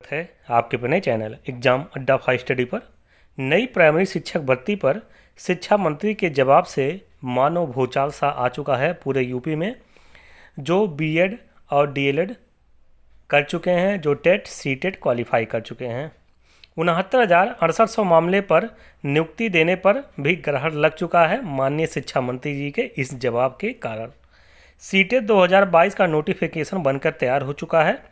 है आपके अपने चैनल एग्जाम अड्डा 5 स्टडी पर। नई प्राइमरी शिक्षक भर्ती पर शिक्षा मंत्री के जवाब से मानो भूचाल सा आ चुका है पूरे यूपी में। जो बीएड और डीएलएड कर चुके हैं, जो टेट सीटेट क्वालिफाई कर चुके हैं, 69,6800 मामले पर नियुक्ति देने पर भी ग्रहण लग चुका है माननीय शिक्षा मंत्री जी के इस जवाब के कारण। सीटेट 2022 का नोटिफिकेशन बनकर तैयार हो चुका है।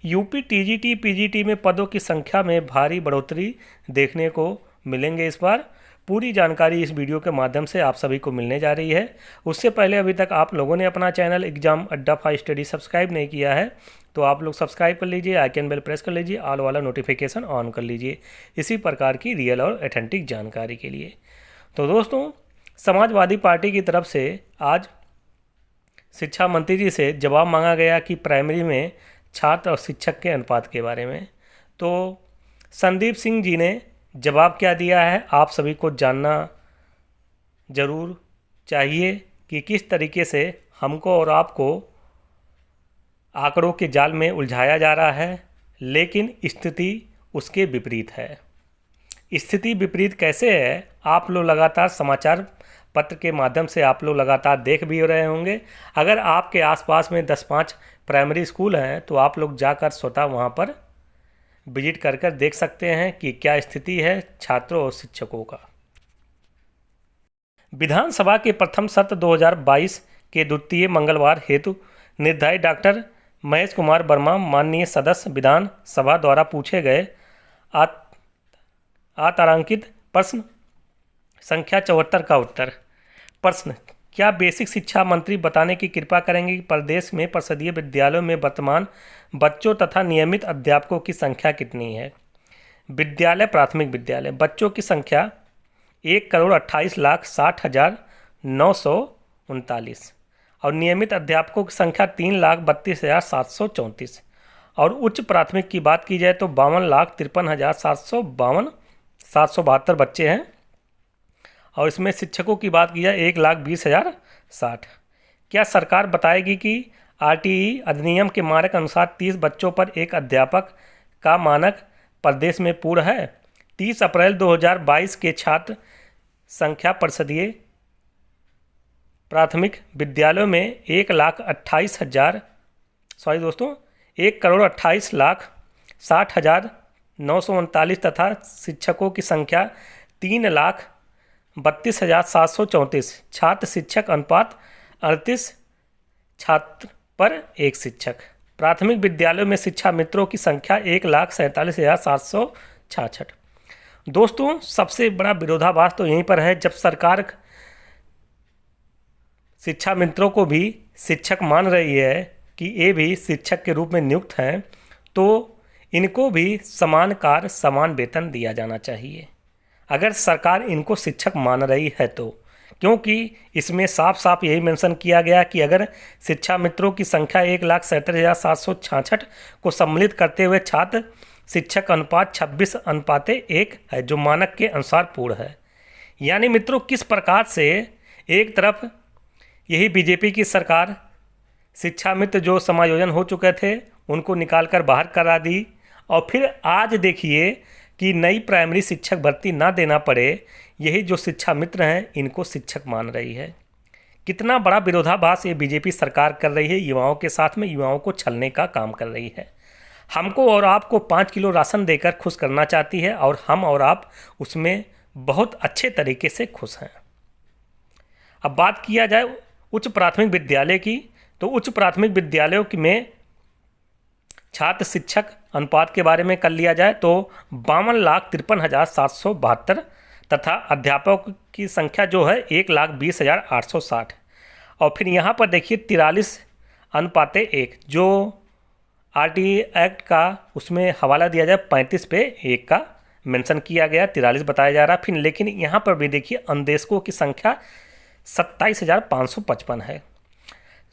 यूपी टीजीटी पीजीटी में पदों की संख्या में भारी बढ़ोतरी देखने को मिलेंगे इस बार। पूरी जानकारी इस वीडियो के माध्यम से आप सभी को मिलने जा रही है। उससे पहले अभी तक आप लोगों ने अपना चैनल एग्जाम अड्डा 5 स्टडी सब्सक्राइब नहीं किया है तो आप लोग सब्सक्राइब कर लीजिए, आइकन बेल प्रेस कर लीजिए, ऑल वाला नोटिफिकेशन ऑन कर लीजिए इसी प्रकार की रियल और ऑथेंटिक जानकारी के लिए। तो दोस्तों, समाजवादी पार्टी की तरफ से आज शिक्षा मंत्री जी से जवाब मांगा गया कि प्राइमरी में छात्र और शिक्षक के अनुपात के बारे में। तो संदीप सिंह जी ने जवाब क्या दिया है आप सभी को जानना ज़रूर चाहिए कि किस तरीके से हमको और आपको आंकड़ों के जाल में उलझाया जा रहा है, लेकिन स्थिति उसके विपरीत है। स्थिति विपरीत कैसे है, आप लोग लगातार समाचार पत्र के माध्यम से आप लोग लगातार देख भी रहे होंगे। अगर आपके आसपास में 10-5 प्राइमरी स्कूल हैं तो आप लोग जाकर स्वतः वहाँ पर विजिट कर कर देख सकते हैं कि क्या स्थिति है छात्रों और शिक्षकों का। विधानसभा के प्रथम सत्र 2022 के द्वितीय मंगलवार हेतु निर्धारित डॉक्टर महेश कुमार वर्मा माननीय सदस्य विधान सभा द्वारा पूछे गए आतारांकित प्रश्न संख्या 74 का उत्तर। प्रश्न: क्या बेसिक शिक्षा मंत्री बताने की कृपा करेंगे कि प्रदेश में परिषदीय विद्यालयों में वर्तमान बच्चों तथा नियमित अध्यापकों की संख्या कितनी है? विद्यालय, प्राथमिक विद्यालय बच्चों की संख्या 1,28,60,939 और नियमित अध्यापकों की संख्या 3,32,734 और उच्च प्राथमिक की बात की जाए तो 52,53,772 बच्चे हैं और इसमें शिक्षकों की बात की जाए 1,20,060। क्या सरकार बताएगी कि आरटीई अधिनियम के मानक अनुसार 30 बच्चों पर एक अध्यापक का मानक प्रदेश में पूर्ण है? 30 अप्रैल 2022 के छात्र संख्या परिषदीय प्राथमिक विद्यालयों में 1,28,60,939 तथा शिक्षकों की संख्या 3,32,734। छात्र शिक्षक अनुपात 38 छात्र पर एक शिक्षक। प्राथमिक विद्यालयों में शिक्षा मित्रों की संख्या 1,47,766। दोस्तों, सबसे बड़ा विरोधाभास तो यहीं पर है जब सरकार शिक्षा मित्रों को भी शिक्षक मान रही है कि ये भी शिक्षक के रूप में नियुक्त हैं, तो इनको भी समान कार्य समान वेतन दिया जाना चाहिए अगर सरकार इनको शिक्षक मान रही है तो। क्योंकि इसमें साफ साफ यही मेंशन किया गया कि अगर शिक्षा मित्रों की संख्या 1,67,766 को सम्मिलित करते हुए छात्र शिक्षक अनुपात 26:1 है जो मानक के अनुसार पूर्ण है। यानी मित्रों, किस प्रकार से एक तरफ यही बीजेपी की सरकार शिक्षा मित्र जो समायोजन हो चुके थे उनको निकाल कर बाहर करा दी और फिर आज देखिए कि नई प्राइमरी शिक्षक भर्ती ना देना पड़े, यही जो शिक्षा मित्र हैं इनको शिक्षक मान रही है। कितना बड़ा विरोधाभास ये बीजेपी सरकार कर रही है, युवाओं के साथ में युवाओं को छलने का काम कर रही है। हमको और आपको 5 किलो राशन देकर खुश करना चाहती है और हम और आप उसमें बहुत अच्छे तरीके से खुश हैं। अब बात किया जाए उच्च प्राथमिक विद्यालय की, तो उच्च प्राथमिक विद्यालयों में छात्र शिक्षक अनुपात के बारे में कर लिया जाए तो 52,53,772 तथा अध्यापकों की संख्या जो है 1,20,860। और फिर यहाँ पर देखिए 43:1 जो आरटीई एक्ट का उसमें हवाला दिया जाए 35/1 का मेंशन किया गया, 43 बताया जा रहा। फिर लेकिन यहाँ पर भी देखिए अनुदेशकों की संख्या 27,555 है।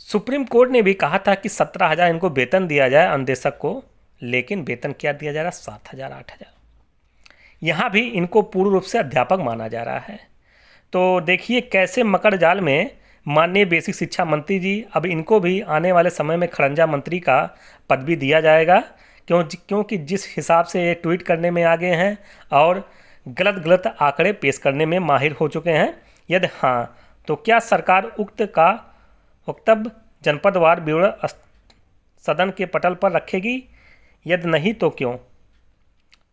सुप्रीम कोर्ट ने भी कहा था कि 17,000 इनको वेतन दिया जाए अनुदेशक को, लेकिन वेतन क्या दिया जा रहा है? 7,000 8,000। यहाँ भी इनको पूर्ण रूप से अध्यापक माना जा रहा है। तो देखिए कैसे मकर जाल में माननीय बेसिक शिक्षा मंत्री जी, अब इनको भी आने वाले समय में खड़ंजा मंत्री का पद भी दिया जाएगा क्योंकि जिस हिसाब से ये ट्वीट करने में आगे हैं और गलत गलत आंकड़े पेश करने में माहिर हो चुके हैं। यदि हाँ, तो क्या सरकार उक्त का वक्तव्य जनपदवार ब्यूरो सदन के पटल पर रखेगी? यदि नहीं तो क्यों?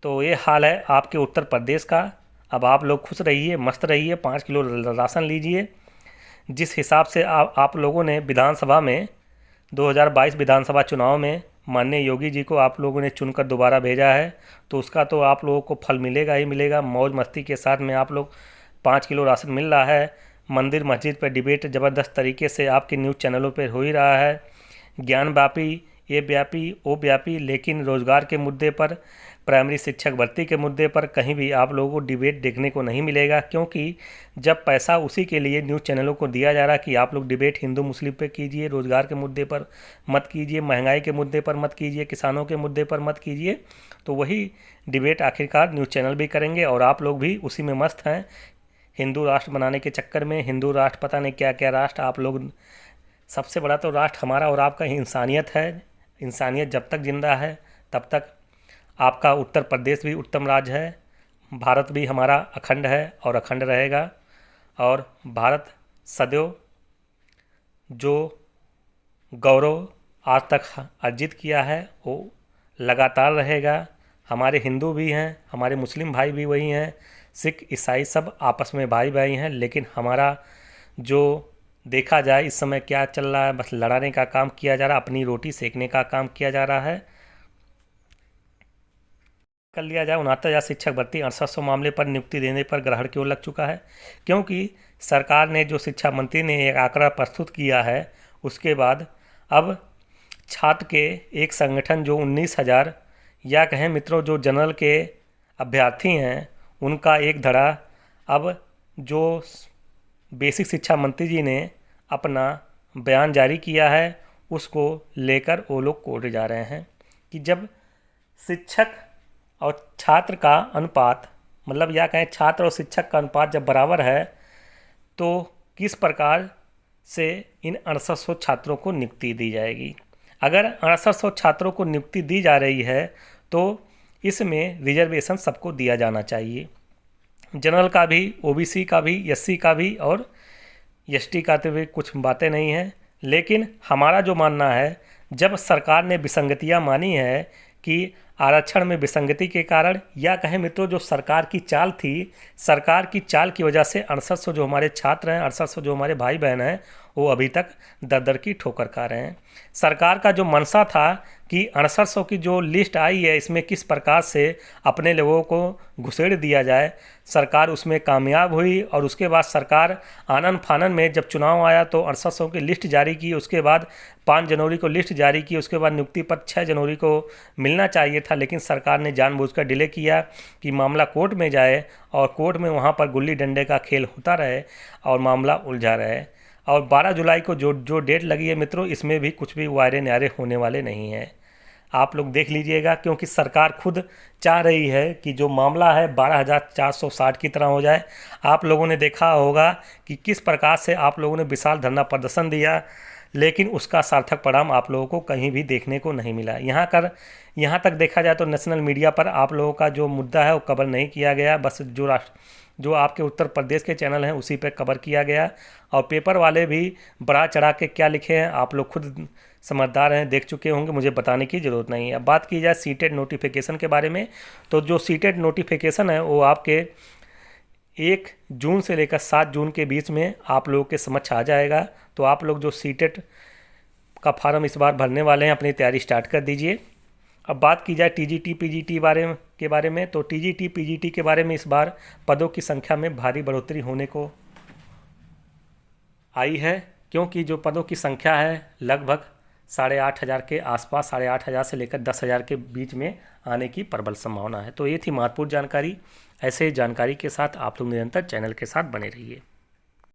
तो ये हाल है आपके उत्तर प्रदेश का। अब आप लोग खुश रहिए, मस्त रहिए, 5 किलो राशन लीजिए। जिस हिसाब से आप लोगों ने विधानसभा में 2022 विधानसभा चुनाव में माननीय योगी जी को आप लोगों ने चुनकर दोबारा भेजा है, तो उसका तो आप लोगों को फल मिलेगा ही मिलेगा। मौज मस्ती के साथ में आप लोग 5 किलो राशन मिल रहा है। मंदिर मस्जिद पर डिबेट ज़बरदस्त तरीके से आपके न्यूज़ चैनलों पर हो ही रहा है। ज्ञान व्यापी, ये व्यापी, वो व्यापी, लेकिन रोज़गार के मुद्दे पर, प्राइमरी शिक्षक भर्ती के मुद्दे पर कहीं भी आप लोगों को डिबेट देखने को नहीं मिलेगा। क्योंकि जब पैसा उसी के लिए न्यूज़ चैनलों को दिया जा रहा कि आप लोग डिबेट हिंदू मुस्लिम पे कीजिए, रोज़गार के मुद्दे पर मत कीजिए, महंगाई के मुद्दे पर मत कीजिए, किसानों के मुद्दे पर मत कीजिए, तो वही डिबेट आखिरकार न्यूज़ चैनल भी करेंगे और आप लोग भी उसी में मस्त हैं। हिंदू राष्ट्र बनाने के चक्कर में, हिंदू राष्ट्र पता नहीं क्या क्या राष्ट्र, आप लोग, सबसे बड़ा तो राष्ट्र हमारा और आपका इंसानियत है। इंसानियत जब तक जिंदा है तब तक आपका उत्तर प्रदेश भी उत्तम राज्य है, भारत भी हमारा अखंड है और अखंड रहेगा। और भारत सदैव जो गौरव आज तक अर्जित किया है वो लगातार रहेगा। हमारे हिंदू भी हैं, हमारे मुस्लिम भाई भी वही हैं, सिख ईसाई सब आपस में भाई भाई हैं, लेकिन हमारा जो देखा जाए इस समय क्या चल रहा है, बस लड़ाने का काम किया जा रहा है, अपनी रोटी सेकने का काम किया जा रहा है। कर लिया जाए 69,000 शिक्षक भर्ती 6800 मामले पर नियुक्ति देने पर ग्रहण क्यों लग चुका है? क्योंकि सरकार ने, जो शिक्षा मंत्री ने एक आंकड़ा प्रस्तुत किया है, उसके बाद अब छात्र के एक संगठन जो 19,000 या कहें मित्रों जो जनरल के अभ्यर्थी हैं, उनका एक धड़ा अब जो बेसिक शिक्षा मंत्री जी ने अपना बयान जारी किया है उसको लेकर वो लोग कोर्ट जा रहे हैं कि जब शिक्षक और छात्र का अनुपात, मतलब या कहें छात्र और शिक्षक का अनुपात जब बराबर है, तो किस प्रकार से इन 6800 छात्रों को नियुक्ति दी जाएगी। अगर 6800 छात्रों को नियुक्ति दी जा रही है तो इसमें रिजर्वेशन सबको दिया जाना चाहिए, जनरल का भी, ओबीसी का भी, एससी का भी और एसटी का तो भी कुछ बातें नहीं हैं। लेकिन हमारा जो मानना है, जब सरकार ने विसंगतियां मानी है कि आरक्षण में विसंगति के कारण, या कहें मित्रों जो सरकार की चाल थी, सरकार की चाल की वजह से 6800 जो हमारे छात्र हैं, 6800 जो हमारे भाई बहन हैं, वो अभी तक दर दर की ठोकर खा रहे हैं। सरकार का जो मंशा था कि 6800 की जो लिस्ट आई है इसमें किस प्रकार से अपने लोगों को घुसेड़ दिया जाए, सरकार उसमें कामयाब हुई। और उसके बाद सरकार आनन फानन में जब चुनाव आया तो 6800 की लिस्ट जारी की, उसके बाद 5 जनवरी को लिस्ट जारी की, उसके बाद नियुक्ति पत्र 6 जनवरी को मिलना चाहिए था, लेकिन सरकार ने जानबूझकर डिले किया कि मामला कोर्ट में जाए और कोर्ट में वहाँ पर गुल्ली डंडे का खेल होता रहे और मामला उलझा रहे। और 12 जुलाई को जो डेट लगी है मित्रों, इसमें भी कुछ भी वायरे न्यारे होने वाले नहीं हैं। आप लोग देख लीजिएगा, क्योंकि सरकार खुद चाह रही है कि जो मामला है 12,460 की तरह हो जाए। आप लोगों ने देखा होगा कि किस प्रकार से आप लोगों ने विशाल धरना प्रदर्शन दिया, लेकिन उसका सार्थक परिणाम आप लोगों को कहीं भी देखने को नहीं मिला। यहाँ तक देखा जाए तो नेशनल मीडिया पर आप लोगों का जो मुद्दा है वो कवर नहीं किया गया, बस जो आपके उत्तर प्रदेश के चैनल हैं उसी पे कवर किया गया। और पेपर वाले भी बढ़ा चढ़ा के क्या लिखे हैं आप लोग खुद समझदार हैं, देख चुके होंगे, मुझे बताने की ज़रूरत नहीं है। अब बात की जाए सीटेट नोटिफिकेशन के बारे में, तो जो सीटेट नोटिफिकेशन है वो आपके 1 जून से लेकर 7 जून के बीच में आप लोगों के समक्ष आ जाएगा। तो आप लोग जो सीटेट का फार्म इस बार भरने वाले हैं अपनी तैयारी स्टार्ट कर दीजिए। अब बात की जाए टीजीटी पीजीटी के बारे में, तो टीजीटी पीजीटी के बारे में इस बार पदों की संख्या में भारी बढ़ोतरी होने को आई है, क्योंकि जो पदों की संख्या है लगभग 8,500 के आसपास, 8,500 से लेकर 10,000 के बीच में आने की प्रबल संभावना है। तो ये थी महत्वपूर्ण जानकारी। ऐसे जानकारी के साथ आप लोग निरंतर चैनल के साथ बने रहिए।